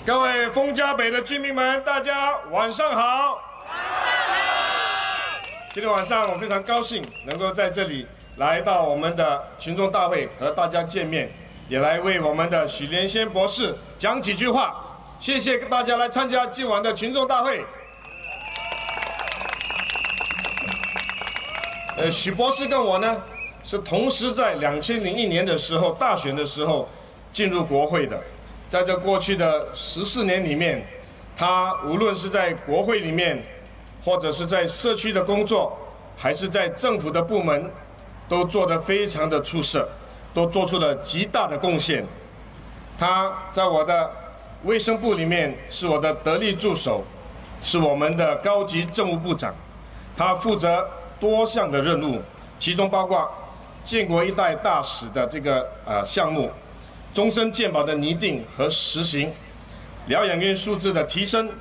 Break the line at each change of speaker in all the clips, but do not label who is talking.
各位丰家北的居民们，大家晚上好。今天晚上我非常高兴能够在这里来到我们的群众大会和大家见面，也来为我们的许连先博士讲几句话。谢谢大家来参加今晚的群众大会。许博士跟我呢是同时在2001年的时候大选的时候进入国会的。在这过去的14年里面，他无论是在国会里面，或者是在社区的工作，还是在政府的部门，都做得非常的出色，都做出了极大的贡献。他在我的卫生部里面是我的得力助手，是我们的高级政务部长。他负责多项的任务，其中包括建国一代大使的这个项目。终身健保的拟定和实行，疗养院数字的提升，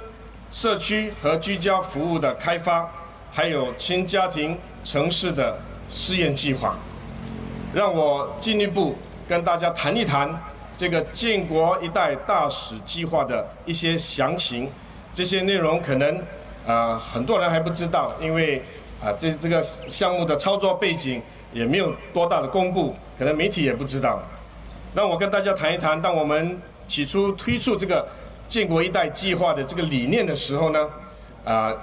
社区和居家服务的开发，还有轻家庭城市的试验计划。让我进一步跟大家谈一谈这个建国一代大使计划的一些详情。这些内容可能很多人还不知道，因为这个项目的操作背景也没有多大的公布，可能媒体也不知道。让我跟大家谈一谈，当我们起初推出这个建国一代计划的这个理念的时候呢，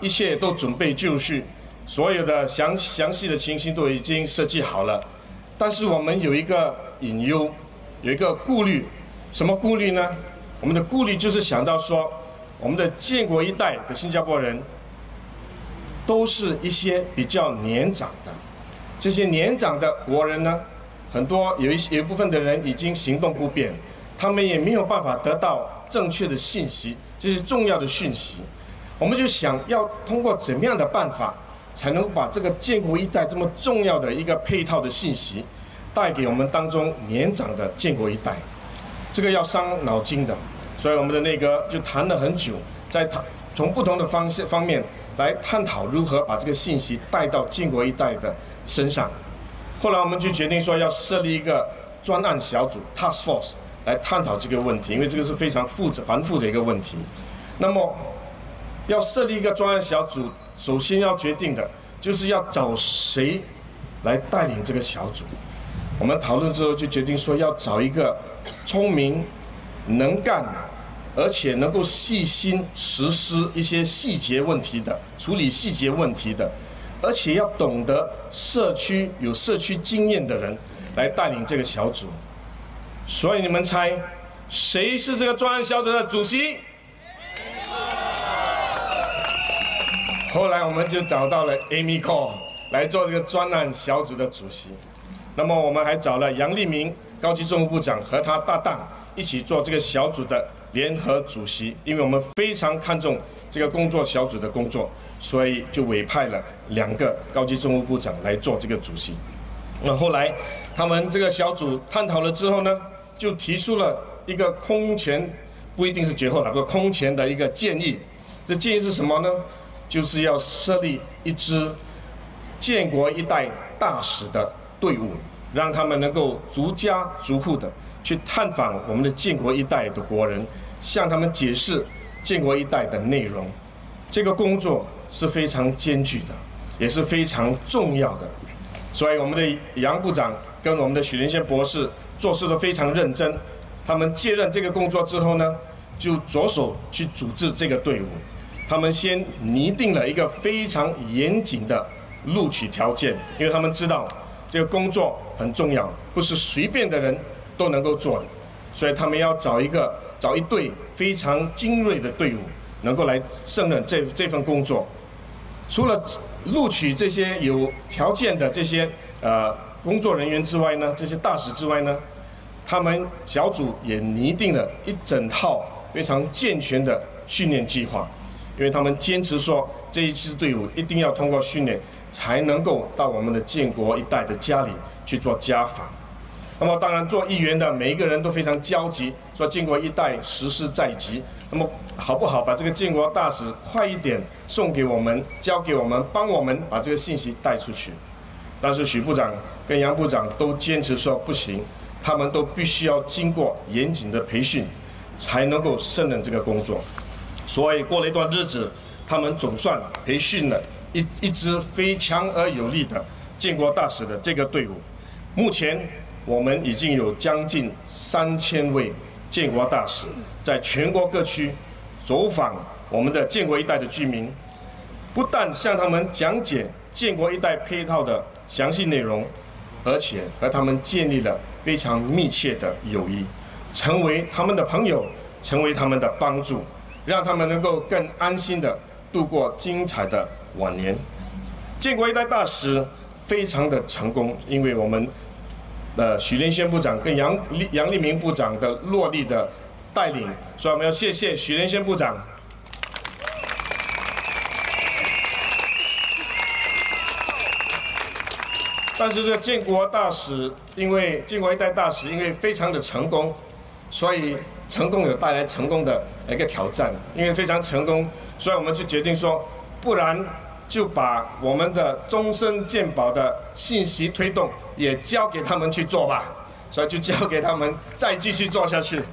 一切都准备就绪，所有的详细的情形都已经设计好了。但是我们有一个隐忧，有一个顾虑，什么顾虑呢？我们的顾虑就是想到说，我们的建国一代的新加坡人，都是一些比较年长的，这些年长的国人呢。很多有一部分的人已经行动不便，他们也没有办法得到正确的信息，这些重要的讯息。我们就想要通过怎么样的办法，才能把这个建国一代这么重要的一个配套的信息，带给我们当中年长的建国一代。这个要伤脑筋的，所以我们的内阁就谈了很久，从不同的方面来探讨如何把这个信息带到建国一代的身上。后来我们就决定说要设立一个专案小组 （task force） 来探讨这个问题，因为这个是非常繁复的一个问题。那么，要设立一个专案小组，首先要决定的就是要找谁来带领这个小组。我们讨论之后就决定说要找一个聪明、能干，而且能够细心实施一些细节问题的、处理细节问题的。而且要懂得有社区经验的人来带领这个小组。所以你们猜，谁是这个专案小组的主席？后来我们就找到了 Amy Cole 来做这个专案小组的主席。那么我们还找了杨立明高级政务部长和他搭档一起做这个小组的联合主席，因为我们非常看重这个工作小组的工作。所以就委派了2个高级政务部长来做这个主席。那后来他们这个小组探讨了之后呢，就提出了一个空前，不一定是绝后了，不过空前的一个建议。这建议是什么呢？就是要设立一支建国一代大使的队伍，让他们能够逐家逐户的去探访我们的建国一代的国人，向他们解释建国一代的内容。这个工作是非常艰巨的，也是非常重要的，所以我们的杨部长跟我们的许连先博士做事都非常认真。他们接任这个工作之后呢，就着手去组织这个队伍。他们先拟定了一个非常严谨的录取条件，因为他们知道这个工作很重要，不是随便的人都能够做的，所以他们要找一队非常精锐的队伍。能够来胜任这份工作。除了录取这些有条件的这些工作人员之外呢，这些大使之外呢，他们小组也拟定了一整套非常健全的训练计划，因为他们坚持说这一支队伍一定要通过训练，才能够到我们的建国一代的家里去做家访。那么当然做议员的每一个人都非常焦急，说建国一代时势在即，那么好不好把这个建国大使快一点送给我们，交给我们，帮我们把这个信息带出去。但是许部长跟杨部长都坚持说不行，他们都必须要经过严谨的培训，才能够胜任这个工作。所以过了一段日子，他们总算培训了一支非强而有力的建国大使的这个队伍。目前我们已经有将近3000位建国大使在全国各区走访我们的建国一带的居民，不但向他们讲解建国一带配套的详细内容，而且和他们建立了非常密切的友谊，成为他们的朋友，成为他们的帮助，让他们能够更安心地度过精彩的晚年。建国一带大使非常的成功，因为我们许连先部长跟杨立明部长的落力的带领，所以我们要谢谢许连先部长。但是这个建国大使，因为建国一带大使因为非常的成功，所以成功有带来成功的一个挑战。因为非常成功，所以我们就决定说，不然就把我们的终身健保的信息推动也交给他们去做吧。所以就交给他们再继续做下去。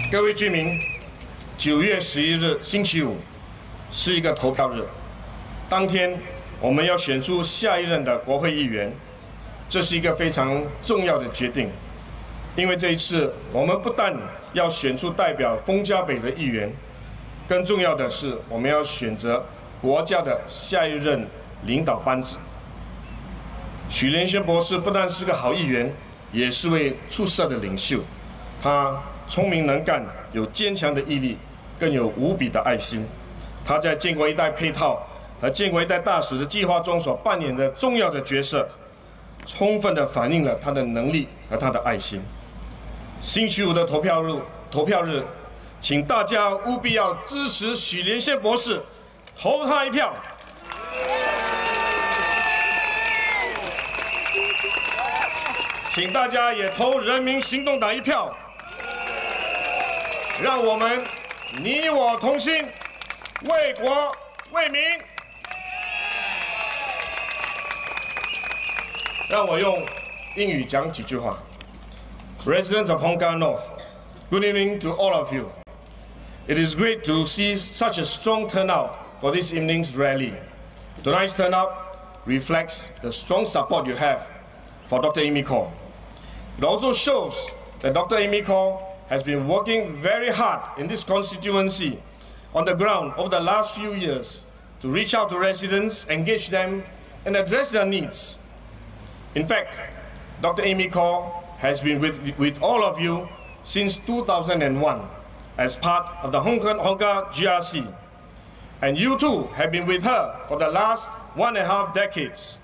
各位居民，9月11日星期五是一个投票日，当天我们要选出下一任的国会议员，这是一个非常重要的决定，因为这一次我们不但要选出代表丰嘉北的议员，更重要的是我们要选择国家的下一任领导班子。许连先博士不但是个好议员，也是位出色的领袖，他聪明能干，有坚强的毅力，更有无比的爱心。他在建国一带配套和建国一带大使的计划中所扮演的重要的角色，充分地反映了他的能力和他的爱心。星期五的投票日，请大家务必要支持许连先博士，投他一票。请大家也投人民行动党一票，让我们你我同心，为国为民。让我用英语讲几句话。Residents of Hong Kong North, good evening to all of you. It is great to see such a strong turnout for this evening's rally. Tonight's turnout reflects the strong support you have for Dr. Amy Khor. It also shows that Dr. Amy Khor has been working very hard in this constituency on the ground over the last few years to reach out to residents, engage them, and address their needs. In fact, Dr. Amy Khor has been with all of you since 2001 as part of the Hong Kong GRC. And you too have been with her for the last 1.5 decades.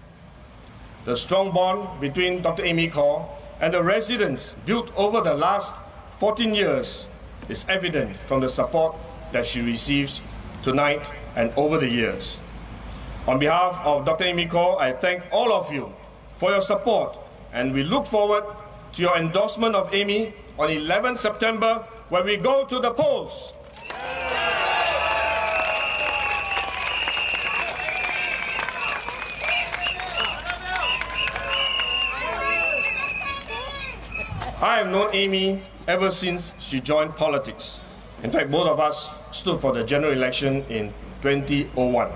The strong bond between Dr. Amy Khor and the residents built over the last 14 years is evident from the support that she receives tonight and over the years. On behalf of Dr. Amy Khor, I thank all of you for your support, and we look forward to your endorsement of Amy on 11 September when we go to the polls. I have known Amy ever since she joined politics. In fact, both of us stood for the general election in 2001.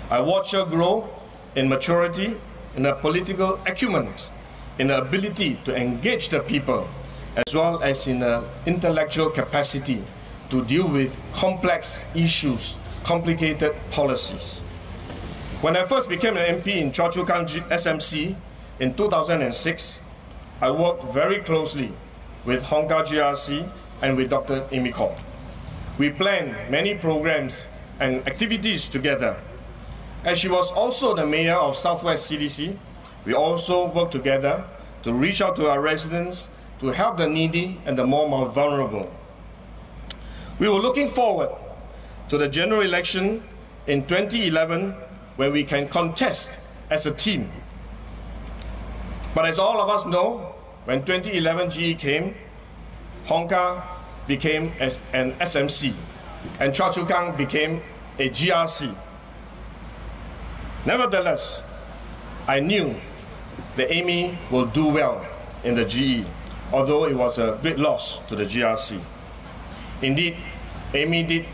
I watched her grow in maturity, in her political acumen, in her ability to engage the people, as well as in her intellectual capacity to deal with complex issues, complicated policies. When I first became an MP in Choa Chu Kang SMC in 2006, I worked very closely with Hong Kong GRC and with Dr. Amy Khor. We planned many programs and activities together. As she was also the mayor of Southwest CDC, we also worked together to reach out to our residents, to help the needy and the more vulnerable. We were looking forward to the general election in 2011 when we can contest as a team. But as all of us know, when 2011 GE came, Hong Kong became an SMC, and Choa Chu Kang became a GRC. Nevertheless, I knew that Amy will do well in the GE, although it was a great loss to the GRC. Indeed, Amy did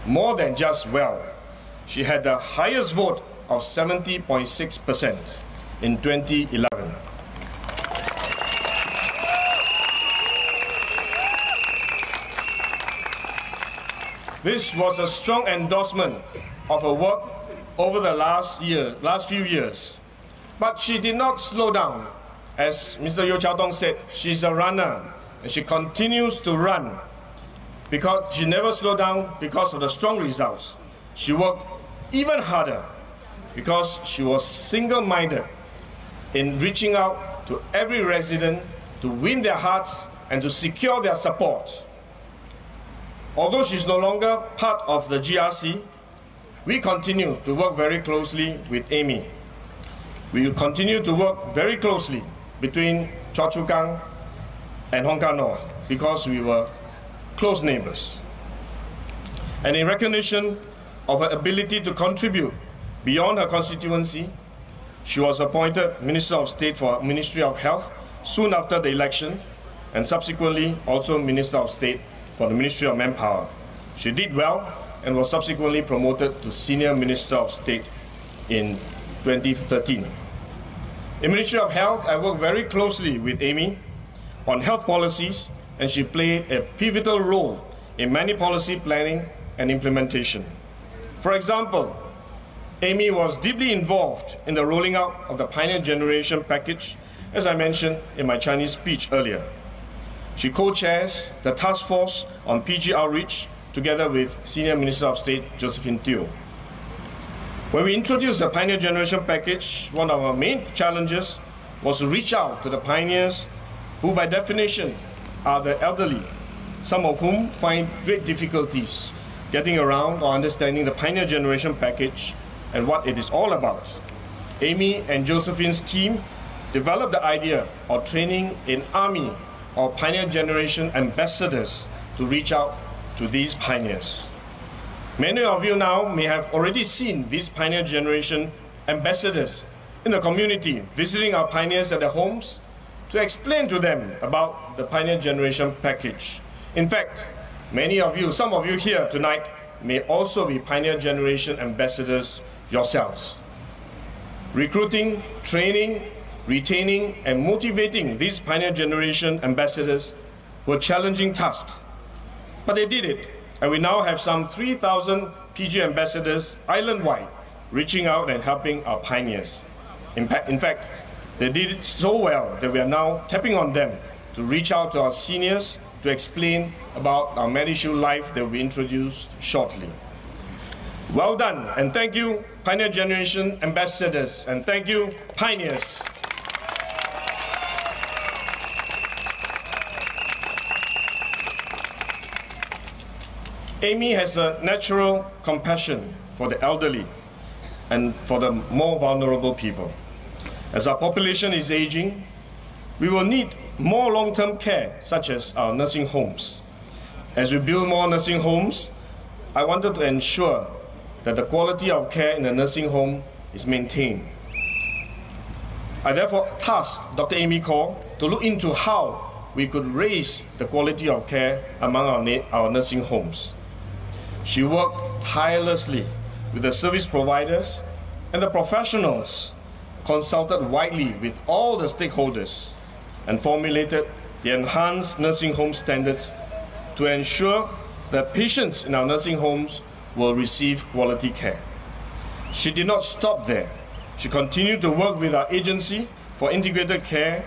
more than just well. She had the highest vote of 70.6% in 2011. This was a strong endorsement of her work over the last few years. But she did not slow down. As Mr. Yeo Chiao Tong said, she's a runner, and she continues to run because she never slowed down because of the strong results. She worked even harder because she was single-minded in reaching out to every resident to win their hearts and to secure their support. Although she's no longer part of the GRC, we continue to work very closely with Amy. We will continue to work very closely between Choa Chu Kang and Hong Kong North because we were close neighbors. And in recognition of her ability to contribute beyond her constituency, she was appointed Minister of State for Ministry of Health soon after the election, and subsequently also Minister of State for the Ministry of Manpower. She did well and was subsequently promoted to Senior Minister of State in 2013. In Ministry of Health, I worked very closely with Amy on health policies, and she played a pivotal role in many policy planning and implementation. For example, Amy was deeply involved in the rolling out of the Pioneer Generation package, as I mentioned in my Chinese speech earlier. She co-chairs the task force on PG outreach together with Senior Minister of State Josephine Teo. When we introduced the Pioneer Generation package, one of our main challenges was to reach out to the pioneers who by definition are the elderly, some of whom find great difficulties getting around or understanding the Pioneer Generation package and what it is all about. Amy and Josephine's team developed the idea of training an army of Pioneer Generation ambassadors to reach out to these pioneers. Many of you now may have already seen these Pioneer Generation ambassadors in the community visiting our pioneers at their homes to explain to them about the Pioneer Generation package. In fact, many of you, some of you here tonight may also be Pioneer Generation ambassadors yourselves. Recruiting, training, retaining and motivating these Pioneer Generation ambassadors were challenging tasks, but they did it, and we now have some 3,000 PG ambassadors island-wide reaching out and helping our pioneers. In fact, they did it so well that we are now tapping on them to reach out to our seniors to explain about our MediShield Life that will be introduced shortly. Well done, and thank you, Pioneer Generation ambassadors, and thank you, pioneers. Amy has a natural compassion for the elderly and for the more vulnerable people. As our population is aging, we will need more long-term care, such as our nursing homes. As we build more nursing homes, I wanted to ensure that the quality of care in the nursing home is maintained. I therefore tasked Dr. Amy Kaur to look into how we could raise the quality of care among our nursing homes. She worked tirelessly with the service providers and the professionals, consulted widely with all the stakeholders, and formulated the enhanced nursing home standards to ensure that patients in our nursing homes will receive quality care. She did not stop there. She continued to work with our agency for integrated care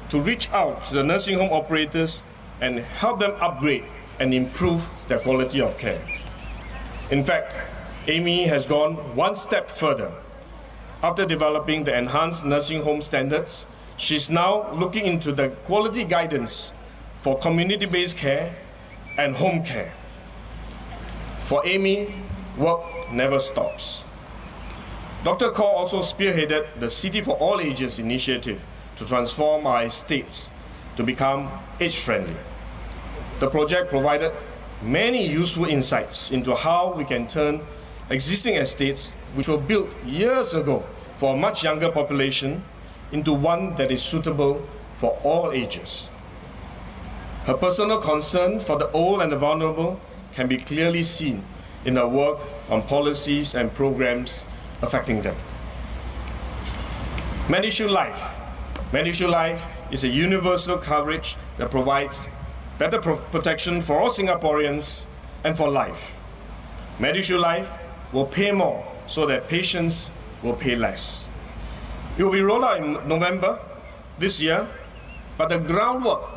to reach out to the nursing home operators and help them upgrade and improve their quality of care. In fact, Amy has gone one step further. After developing the enhanced nursing home standards, she's now looking into the quality guidance for community-based care and home care. For Amy, work never stops. Dr. Kaur also spearheaded the City for All Ages initiative to transform our estates to become age-friendly. The project provided many useful insights into how we can turn existing estates, which were built years ago for a much younger population, into one that is suitable for all ages. Her personal concern for the old and the vulnerable can be clearly seen in her work on policies and programs affecting them. MediShield Life. MediShield Life is a universal coverage that provides better protection for all Singaporeans and for life. MediShield Life will pay more so that patients will pay less. It will be rolled out in November this year, but the groundwork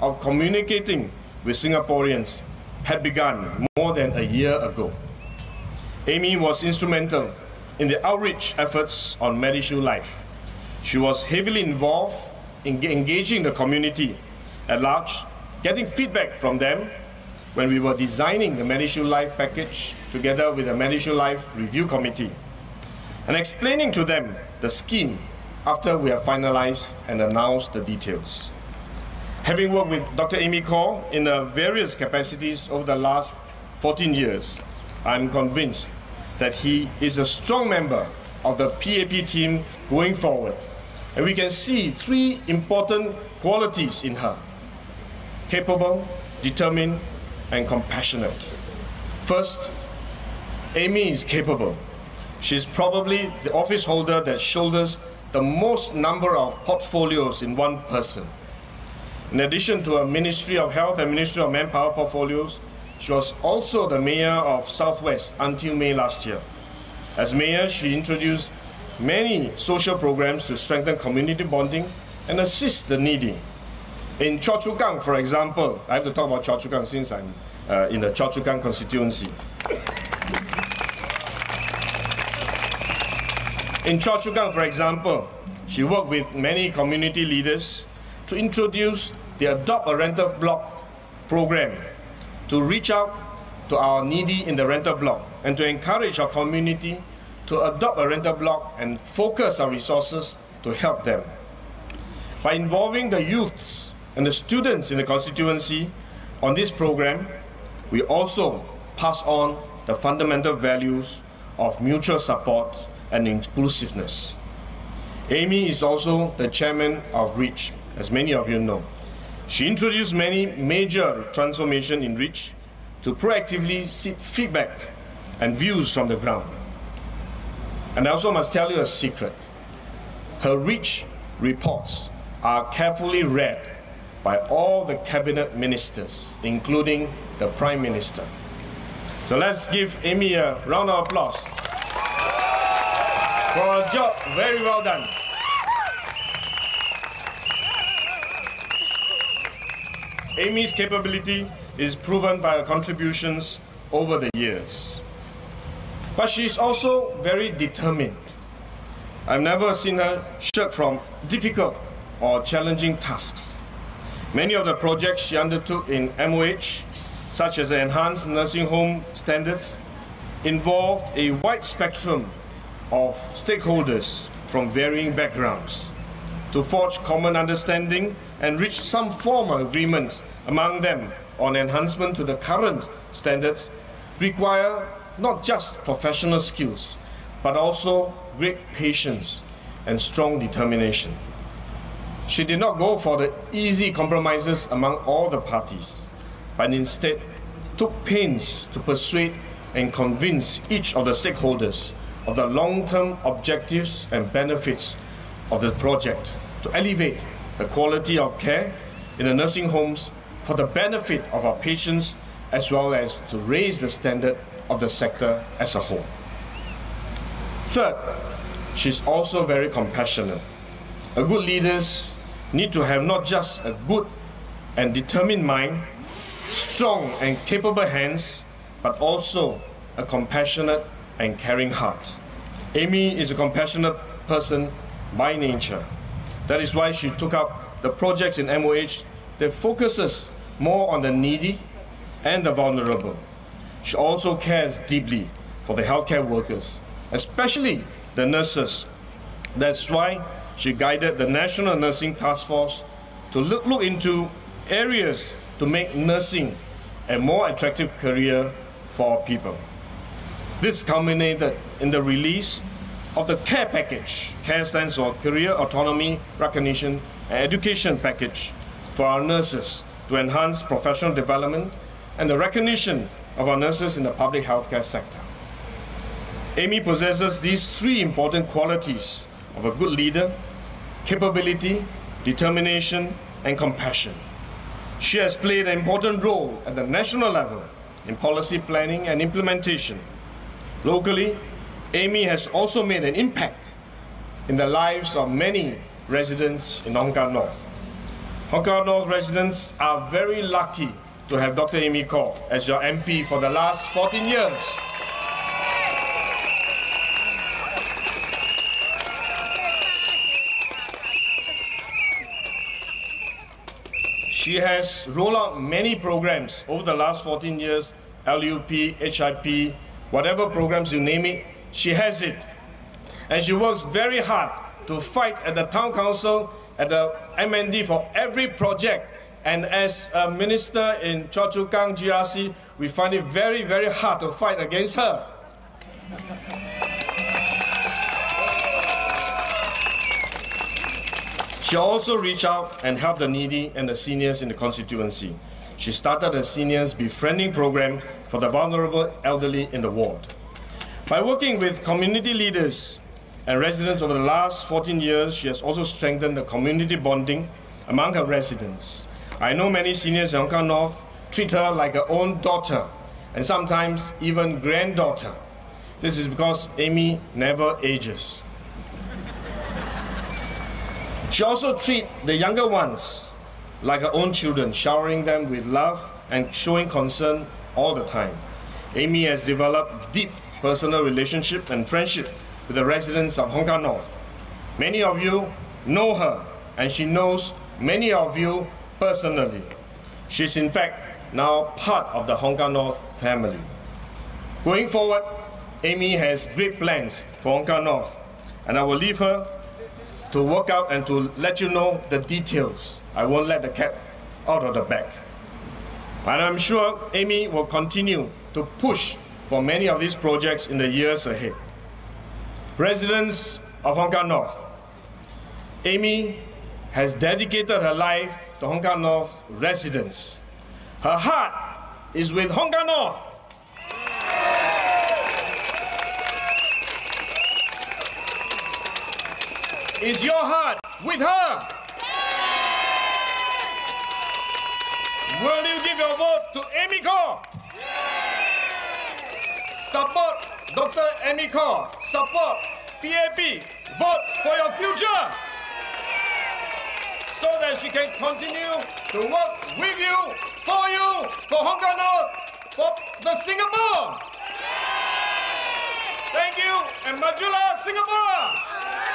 of communicating with Singaporeans had begun more than a year ago. Amy was instrumental in the outreach efforts on MediShield Life. She was heavily involved in engaging the community at large, getting feedback from them when we were designing the MediShield Life package together with the MediShield Life Review Committee, and explaining to them the scheme after we have finalized and announced the details. Having worked with Dr. Amy Khor in various capacities over the last 14 years, I'm convinced that he is a strong member of the PAP team going forward. And we can see three important qualities in her: capable, determined, and compassionate. First, Amy is capable. She's probably the office holder that shoulders the most number of portfolios in one person. In addition to a Ministry of Health and Ministry of Manpower portfolios, she was also the Mayor of Southwest until May last year. As Mayor, she introduced many social programs to strengthen community bonding and assist the needy. In Choa Chu Kang, for example, I have to talk about Choa Chu Kang since I'm in the Choa Chu Kang constituency. In Choa Chu Kang, for example, she worked with many community leaders to introduce the Adopt a Rental Block program to reach out to our needy in the rental block and to encourage our community to adopt a rental block and focus our resources to help them. By involving the youths and the students in the constituency on this program, we also pass on the fundamental values of mutual support and inclusiveness. Amy is also the chairman of REACH, as many of you know. She introduced many major transformations in REACH to proactively seek feedback and views from the ground. And I also must tell you a secret. Her REACH reports are carefully read by all the cabinet ministers, including the Prime Minister. So let's give Amy a round of applause for a job very well done. Amy's capability is proven by her contributions over the years. But she's also very determined. I've never seen her shirk from difficult or challenging tasks. Many of the projects she undertook in MOH, such as the enhanced nursing home standards, involved a wide spectrum of stakeholders from varying backgrounds to forge common understanding and reach some form of agreement among them on enhancement to the current standards require not just professional skills, but also great patience and strong determination. She did not go for the easy compromises among all the parties, but instead took pains to persuade and convince each of the stakeholders of the long-term objectives and benefits of the project to elevate the quality of care in the nursing homes for the benefit of our patients, as well as to raise the standard of the sector as a whole. Third, she's also very compassionate. A good leaders need to have not just a good and determined mind, strong and capable hands, but also a compassionate and caring heart. Amy is a compassionate person by nature. That is why she took up the projects in MOH that focuses more on the needy and the vulnerable. She also cares deeply for the healthcare workers, especially the nurses. That's why she guided the National Nursing Task Force to look into areas to make nursing a more attractive career for our people. This culminated in the release of the CARE package. CARE stands for Career Autonomy, Recognition and Education package for our nurses to enhance professional development and the recognition of our nurses in the public healthcare sector. Amy possesses these three important qualities of a good leader: capability, determination, and compassion. She has played an important role at the national level in policy planning and implementation. Locally, Amy has also made an impact in the lives of many residents in Hong Kong North. Hong Kong North residents are very lucky to have Dr. Amy Khor as your MP for the last 14 years. She has rolled out many programs over the last 14 years, LUP, HIP, whatever programs you name it, she has it. And she works very hard to fight at the Town Council, at the MND for every project. And as a minister in Choa Chu Kang GRC, we find it very, very hard to fight against her. She also reached out and helped the needy and the seniors in the constituency. She started a seniors befriending program for the vulnerable elderly in the ward. By working with community leaders and residents over the last 14 years, she has also strengthened the community bonding among her residents. I know many seniors in Hong Kong North treat her like her own daughter and sometimes even granddaughter. This is because Amy never ages. She also treats the younger ones like her own children, showering them with love and showing concern all the time. Amy has developed deep personal relationship and friendship with the residents of Hong Kong North. Many of you know her, and she knows many of you personally. She's in fact now part of the Hong Kong North family. Going forward, Amy has great plans for Hong Kong North, and I will leave her to work out and to let you know the details. I won't let the cat out of the bag. And I'm sure Amy will continue to push for many of these projects in the years ahead. Residents of Hong Kong North, Amy has dedicated her life to Hong Kong North residents. Her heart is with Hong Kong North. Is your heart with her? Will you give your vote to Amy Khor? Support Dr. Amy Khor. Support PAP. Vote for your future, so that she can continue to work with you, for Hong Kong North, for the Singapore. Thank you, and Majula Singapore.